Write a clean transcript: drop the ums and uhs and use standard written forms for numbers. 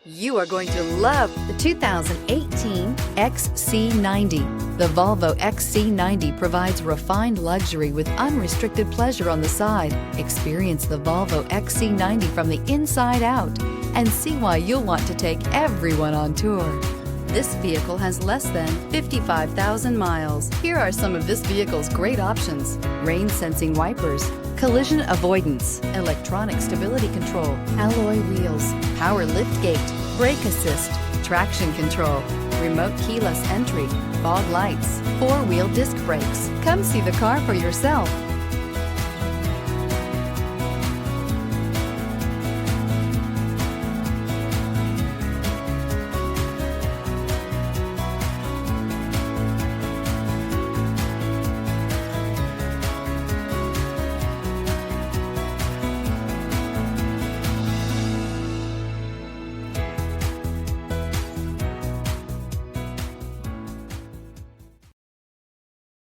You are going to love the 2018 XC90. The Volvo XC90 provides refined luxury with unrestricted pleasure on the side. Experience the Volvo XC90 from the inside out and see why you'll want to take everyone on tour. This vehicle has less than 55,000 miles. Here are some of this vehicle's great options: rain sensing wipers, collision avoidance, electronic stability control, alloy wheels, power liftgate, brake assist, traction control, remote keyless entry, fog lights, four-wheel disc brakes. Come see the car for yourself.